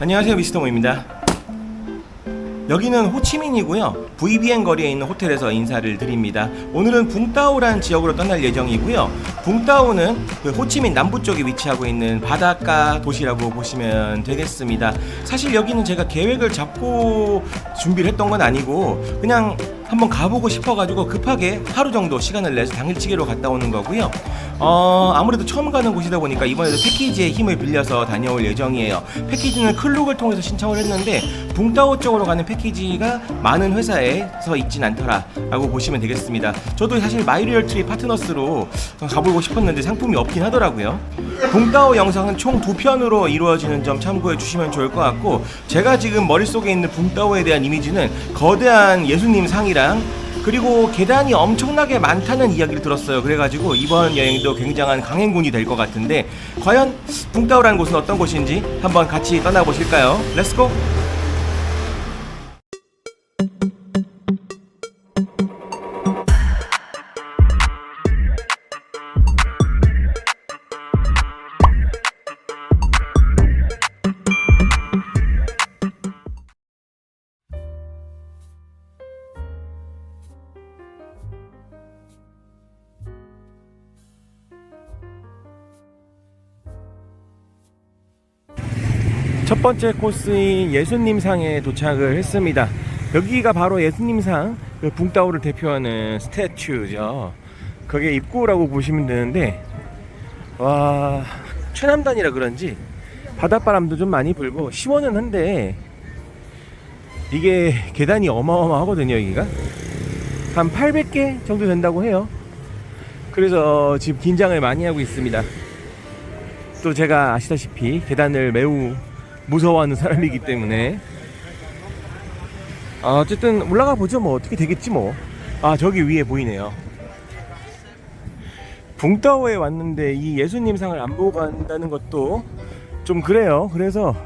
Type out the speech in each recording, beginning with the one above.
안녕하세요, 미스터 모입니다. 여기는 호치민이고요. VBN 거리에 있는 호텔에서 인사를 드립니다. 오늘은 붕따오라는 지역으로 떠날 예정이고요. 붕따오는 그 호치민 남부 쪽에 위치하고 있는 바닷가 도시라고 보시면 되겠습니다. 사실 여기는 제가 계획을 잡고 준비를 했던 건 아니고 그냥 한번 가보고 싶어가지고 급하게 하루 정도 시간을 내서 당일치기로 갔다 오는 거고요. 아무래도 처음 가는 곳이다 보니까 이번에도 패키지의 힘을 빌려서 다녀올 예정이에요. 패키지는 클룩을 통해서 신청을 했는데 붕따오 쪽으로 가는 패키지가 많은 회사에서 있진 않더라 라고 보시면 되겠습니다. 저도 사실 마이리얼 트립 파트너스로 가보고 싶었는데 상품이 없긴 하더라고요. 붕따오 영상은 총 2편으로 이루어지는 점 참고해 주시면 좋을 것 같고, 제가 지금 머릿속에 있는 붕따오에 대한 이미지는 거대한 예수님 상이랑 그리고 계단이 엄청나게 많다는 이야기를 들었어요. 그래가지고 이번 여행도 굉장한 강행군이 될 것 같은데, 과연 붕따오라는 곳은 어떤 곳인지 한번 같이 떠나보실까요? 렛츠고! 첫 번째 코스인 예수님상에 도착을 했습니다. 여기가 바로 예수님상, 그 붕따오를 대표하는 스태츄죠. 그게 입구라고 보시면 되는데, 와, 최남단이라 그런지 바닷바람도 좀 많이 불고 시원은 한데 이게 계단이 어마어마하거든요. 여기가 한 800개 정도 된다고 해요. 그래서 지금 긴장을 많이 하고 있습니다. 또 제가 아시다시피 계단을 매우 무서워하는 사람이기 때문에 어쨌든 올라가 보죠. 뭐 어떻게 되겠지 뭐. 저기 위에 보이네요. 붕따오에 왔는데 이 예수님상을 안 보고 간다는 것도 좀 그래요. 그래서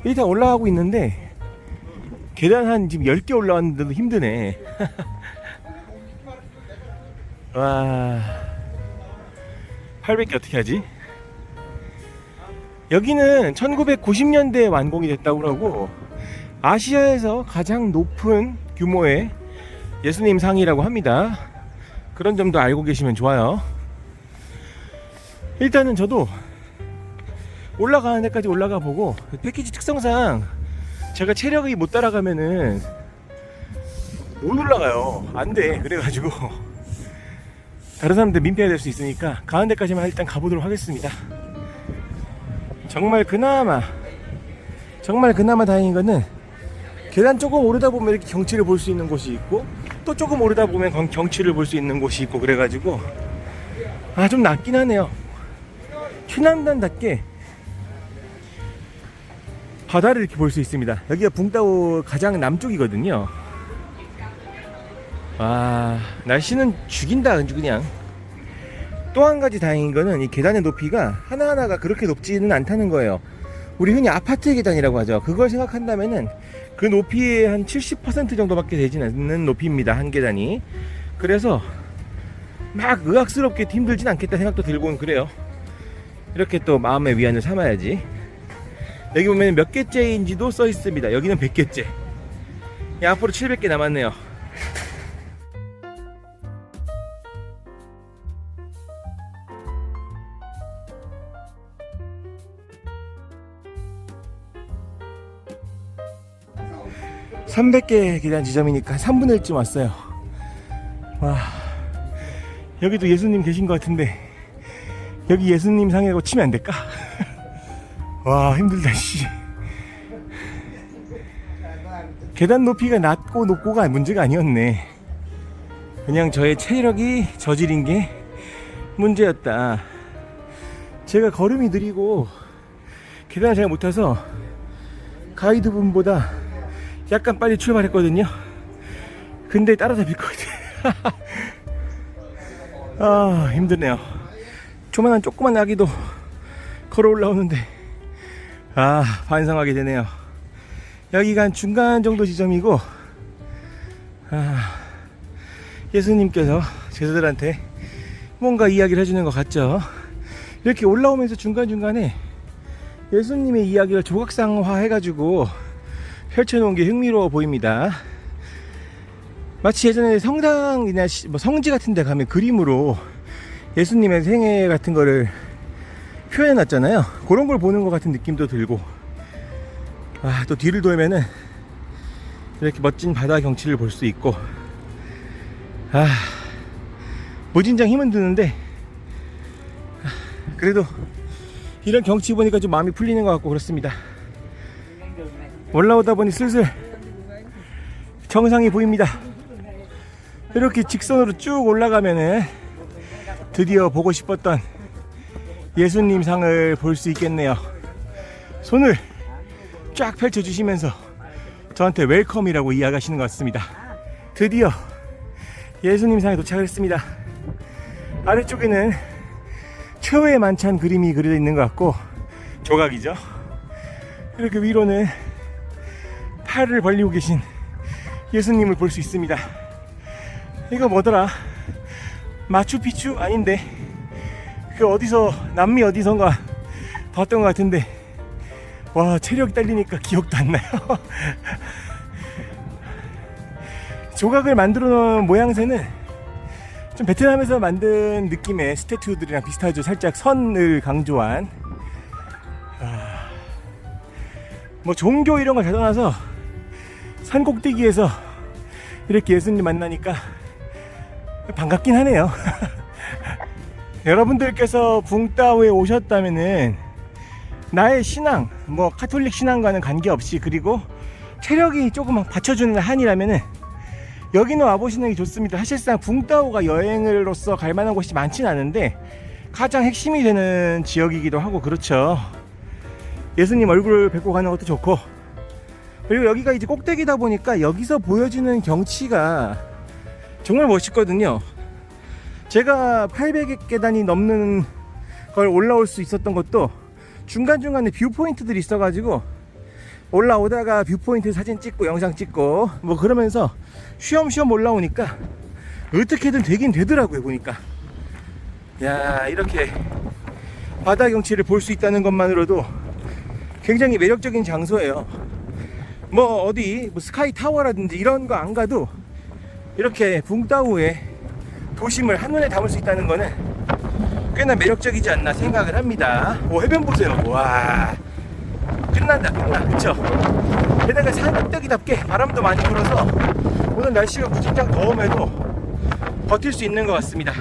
일단 올라가고 있는데 계단 한 지금 10개 올라왔는데도 힘드네. 와, 800개 어떻게 하지? 여기는 1990년대에 완공이 됐다고 그러고 아시아에서 가장 높은 규모의 예수님 상이라고 합니다. 그런 점도 알고 계시면 좋아요. 일단은 저도 올라가는 데까지 올라가 보고, 패키지 특성상 제가 체력이 못 따라가면은 못 올라가요. 안 돼. 그래가지고 다른 사람들 민폐가 될 수 있으니까 가는 데까지만 일단 가보도록 하겠습니다. 정말 그나마 다행인 거는 계단 조금 오르다 보면 이렇게 경치를 볼 수 있는 곳이 있고, 또 조금 오르다 보면 경치를 볼 수 있는 곳이 있고, 그래가지고 좀 낫긴 하네요. 최남단답게 바다를 이렇게 볼 수 있습니다. 여기가 붕따오 가장 남쪽이거든요. 날씨는 죽인다 그냥. 또 한 가지 다행인 거는 이 계단의 높이가 하나하나가 그렇게 높지는 않다는 거예요. 우리 흔히 아파트 계단이라고 하죠. 그걸 생각한다면은 그 높이의 한 70% 정도밖에 되지는 않는 높이입니다, 한 계단이. 그래서 막 의학스럽게 힘들진 않겠다 생각도 들고는 그래요. 이렇게 또 마음의 위안을 삼아야지. 여기 보면 몇 개째인지도 써 있습니다. 여기는 100개째. 앞으로 700개 남았네요. (300개) 계단 지점이니까 3분의 1쯤 왔어요. 와, 여기도 예수님 계신 것 같은데 여기 예수님 상이라고 치면 안 될까? 와, 힘들다 씨. 계단 높이가 낮고 높고가 문제가 아니었네. 그냥 저의 체력이 저질인 게 문제였다. 제가 걸음이 느리고 계단을 잘 못 타서 가이드분보다 약간 빨리 출발했거든요. 근데 따라잡힐 것 같아. 힘드네요. 조만한 조그만 아기도 걸어 올라오는데 반성하게 되네요. 여기가 한 중간 정도 지점이고, 예수님께서 제자들한테 뭔가 이야기를 해주는 것 같죠. 이렇게 올라오면서 중간중간에 예수님의 이야기를 조각상화 해가지고 펼쳐놓은 게 흥미로워 보입니다. 마치 예전에 성당이나 뭐 성지 같은 데 가면 그림으로 예수님의 생애 같은 거를 표현해 놨잖아요. 그런 걸 보는 것 같은 느낌도 들고, 또 뒤를 돌면은 이렇게 멋진 바다 경치를 볼 수 있고, 무진장 힘은 드는데 그래도 이런 경치 보니까 좀 마음이 풀리는 것 같고 그렇습니다. 올라오다 보니 슬슬 정상이 보입니다. 이렇게 직선으로 쭉 올라가면은 드디어 보고 싶었던 예수님 상을 볼 수 있겠네요. 손을 쫙 펼쳐주시면서 저한테 웰컴이라고 이야기하시는 것 같습니다. 드디어 예수님 상에 도착을 했습니다. 아래쪽에는 최후의 만찬 그림이 그려져 있는 것 같고, 조각이죠. 이렇게 위로는 팔을 벌리고 계신 예수님을 볼 수 있습니다. 이거 뭐더라? 마추픽추? 아닌데, 그 어디서 남미 어디선가 봤던 것 같은데, 와, 체력이 딸리니까 기억도 안 나요. 조각을 만들어 놓은 모양새는 좀 베트남에서 만든 느낌의 스태튜들이랑 비슷하죠. 살짝 선을 강조한, 뭐 종교 이런 걸 다 떠나서 산 꼭대기에서 이렇게 예수님 만나니까 반갑긴 하네요. 여러분들께서 붕따오에 오셨다면은 나의 신앙, 뭐 카톨릭 신앙과는 관계없이, 그리고 체력이 조금 받쳐주는 한이라면은 여기는 와보시는 게 좋습니다. 사실상 붕따오가 여행으로서 갈 만한 곳이 많진 않은데 가장 핵심이 되는 지역이기도 하고 그렇죠. 예수님 얼굴을 뵙고 가는 것도 좋고, 그리고 여기가 이제 꼭대기다 보니까 여기서 보여지는 경치가 정말 멋있거든요. 제가 800계단이 넘는 걸 올라올 수 있었던 것도 중간중간에 뷰 포인트들이 있어가지고 올라오다가 뷰 포인트 사진 찍고 영상 찍고 뭐 그러면서 쉬엄쉬엄 올라오니까 어떻게든 되긴 되더라고요. 보니까 야, 이렇게 바다 경치를 볼 수 있다는 것만으로도 굉장히 매력적인 장소예요. 뭐 어디 뭐 스카이 타워라든지 이런 거 안 가도 이렇게 붕따오의 도심을 한눈에 담을 수 있다는 거는 꽤나 매력적이지 않나 생각을 합니다. 오, 해변 보세요. 와, 끝난다, 끝나. 그쵸? 게다가 산꼭대기답게 바람도 많이 불어서 오늘 날씨가 무진장 더움에도 버틸 수 있는 것 같습니다.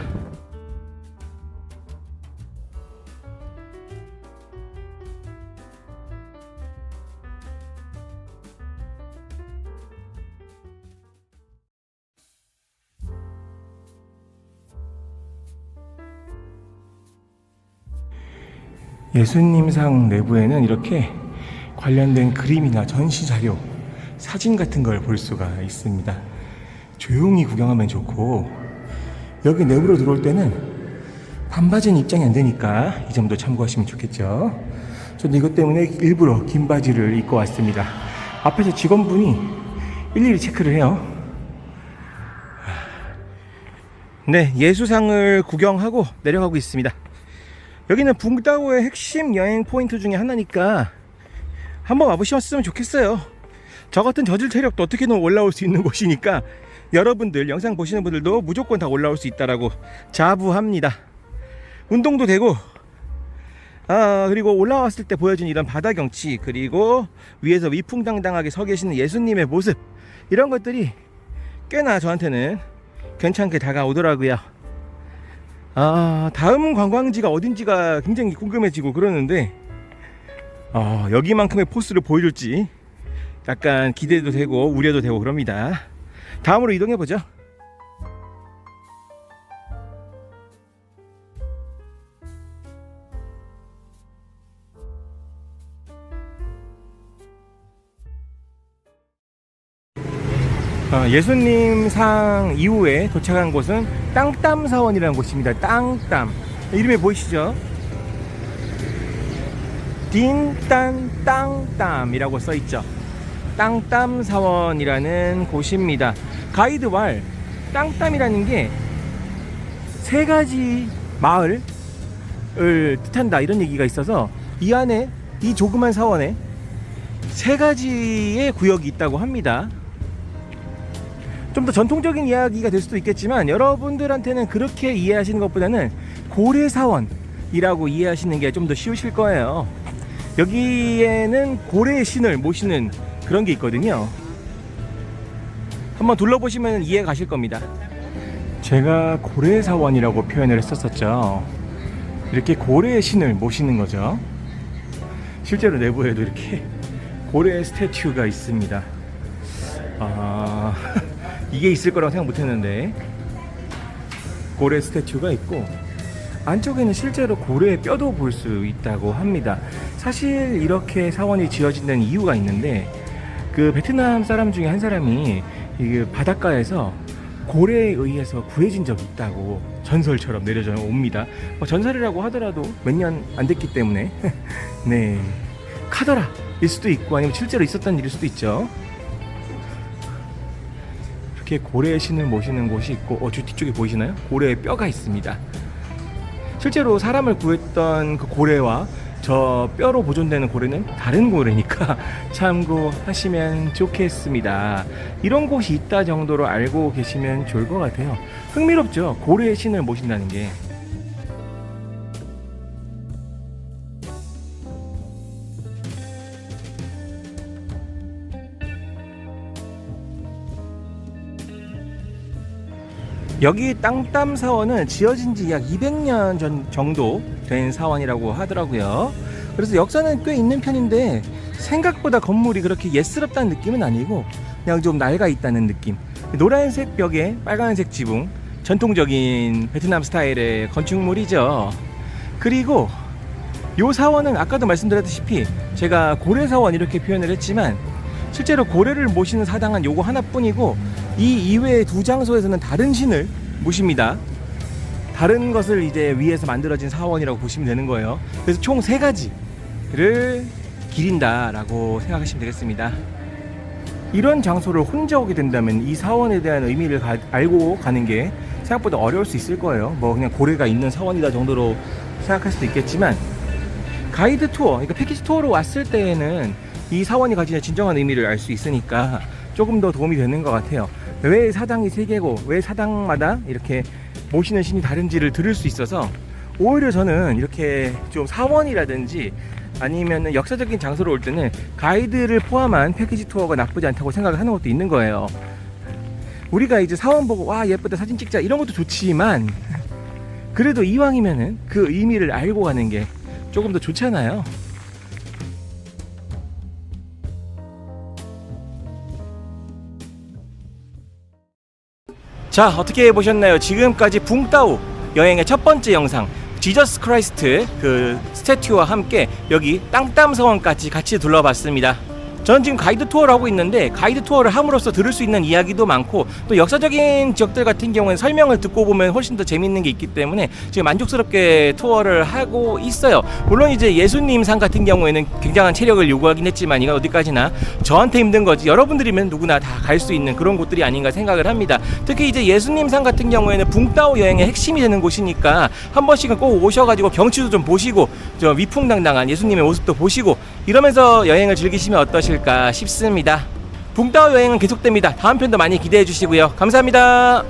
예수님상 내부에는 이렇게 관련된 그림이나 전시자료, 사진 같은 걸 볼 수가 있습니다. 조용히 구경하면 좋고, 여기 내부로 들어올 때는 반바지는 입장이 안 되니까 이 점도 참고하시면 좋겠죠. 저는 이것 때문에 일부러 긴 바지를 입고 왔습니다. 앞에서 직원분이 일일이 체크를 해요. 네, 예수상을 구경하고 내려가고 있습니다. 여기는 붕따오의 핵심 여행 포인트 중에 하나니까 한번 와보셨으면 좋겠어요. 저 같은 저질 체력도 어떻게든 올라올 수 있는 곳이니까 여러분들, 영상 보시는 분들도 무조건 다 올라올 수 있다라고 자부합니다. 운동도 되고, 그리고 올라왔을 때 보여진 이런 바다 경치, 그리고 위에서 위풍당당하게 서 계시는 예수님의 모습, 이런 것들이 꽤나 저한테는 괜찮게 다가오더라고요. 다음 관광지가 어딘지가 굉장히 궁금해지고 그러는데, 여기만큼의 포스를 보여줄지 약간 기대도 되고 우려도 되고 그럽니다. 다음으로 이동해보죠. 예수님 상 이후에 도착한 곳은 땅땀 사원이라는 곳입니다. 땅땀, 이름에 보이시죠? 딘딴 땅땀이라고 써있죠. 땅땀 사원이라는 곳입니다. 가이드왈 땅땀이라는 게 세 가지 마을을 뜻한다, 이런 얘기가 있어서 이 안에 이 조그만 사원에 3가지의 구역이 있다고 합니다. 좀 더 전통적인 이야기가 될 수도 있겠지만 여러분들한테는 그렇게 이해하시는 것보다는 고래사원이라고 이해하시는 게 좀 더 쉬우실 거예요. 여기에는 고래의 신을 모시는 그런 게 있거든요. 한번 둘러보시면 이해 가실 겁니다. 제가 고래사원이라고 표현을 했었죠. 이렇게 고래의 신을 모시는 거죠. 실제로 내부에도 이렇게 고래 스태츄가 있습니다. 이게 있을 거라고 생각 못했는데 고래 스태츄가 있고 안쪽에는 실제로 고래의 뼈도 볼 수 있다고 합니다. 사실 이렇게 사원이 지어진 데는 이유가 있는데 그 베트남 사람 중에 한 사람이 이 바닷가에서 고래에 의해서 구해진 적이 있다고 전설처럼 내려져 옵니다. 전설이라고 하더라도 몇 년 안 됐기 때문에 네, 카더라 일 수도 있고 아니면 실제로 있었던 일일 수도 있죠. 이렇게 고래의 신을 모시는 곳이 있고 저 뒤쪽에 보이시나요? 고래의 뼈가 있습니다. 실제로 사람을 구했던 그 고래와 저 뼈로 보존되는 고래는 다른 고래니까 참고하시면 좋겠습니다. 이런 곳이 있다 정도로 알고 계시면 좋을 것 같아요. 흥미롭죠? 고래의 신을 모신다는 게. 여기 땅땀 사원은 지어진 지 약 200년 전 정도 된 사원이라고 하더라고요. 그래서 역사는 꽤 있는 편인데 생각보다 건물이 그렇게 옛스럽다는 느낌은 아니고 그냥 좀 낡아 있다는 느낌. 노란색 벽에 빨간색 지붕, 전통적인 베트남 스타일의 건축물이죠. 그리고 요 사원은 아까도 말씀드렸다시피 제가 고래 사원 이렇게 표현을 했지만 실제로 고래를 모시는 사당은 요거 하나뿐이고 이 이외의 2장소에서는 다른 신을 모십니다. 다른 것을 이제 위에서 만들어진 사원이라고 보시면 되는 거예요. 그래서 총 3가지를 기린다라고 생각하시면 되겠습니다. 이런 장소를 혼자 오게 된다면 이 사원에 대한 의미를 알고 가는 게 생각보다 어려울 수 있을 거예요. 뭐 그냥 고래가 있는 사원이다 정도로 생각할 수도 있겠지만 가이드 투어, 그러니까 패키지 투어로 왔을 때에는 이 사원이 가지는 진정한 의미를 알 수 있으니까 조금 더 도움이 되는 것 같아요. 왜 사당이 3개고 왜 사당마다 이렇게 모시는 신이 다른지를 들을 수 있어서 오히려 저는 이렇게 좀 사원이라든지 아니면 역사적인 장소로 올 때는 가이드를 포함한 패키지 투어가 나쁘지 않다고 생각을 하는 것도 있는 거예요. 우리가 이제 사원 보고 와 예쁘다 사진 찍자 이런 것도 좋지만 그래도 이왕이면은 그 의미를 알고 가는 게 조금 더 좋잖아요. 자, 어떻게 보셨나요? 지금까지 붕따오 여행의 첫 번째 영상 지저스 크라이스트 그 스태튜와 함께 여기 땅땀 서원까지 같이 둘러봤습니다. 저는 지금 가이드 투어를 하고 있는데 가이드 투어를 함으로써 들을 수 있는 이야기도 많고 또 역사적인 지역들 같은 경우는 설명을 듣고 보면 훨씬 더 재밌는 게 있기 때문에 지금 만족스럽게 투어를 하고 있어요. 물론 이제 예수님상 같은 경우에는 굉장한 체력을 요구하긴 했지만 이건 어디까지나 저한테 힘든 거지 여러분들이면 누구나 다 갈 수 있는 그런 곳들이 아닌가 생각을 합니다. 특히 이제 예수님상 같은 경우에는 붕따오 여행의 핵심이 되는 곳이니까 한 번씩은 꼭 오셔가지고 경치도 좀 보시고 저 위풍당당한 예수님의 모습도 보시고 이러면서 여행을 즐기시면 어떠실까 싶습니다. 붕따오 여행은 계속됩니다. 다음 편도 많이 기대해 주시고요. 감사합니다.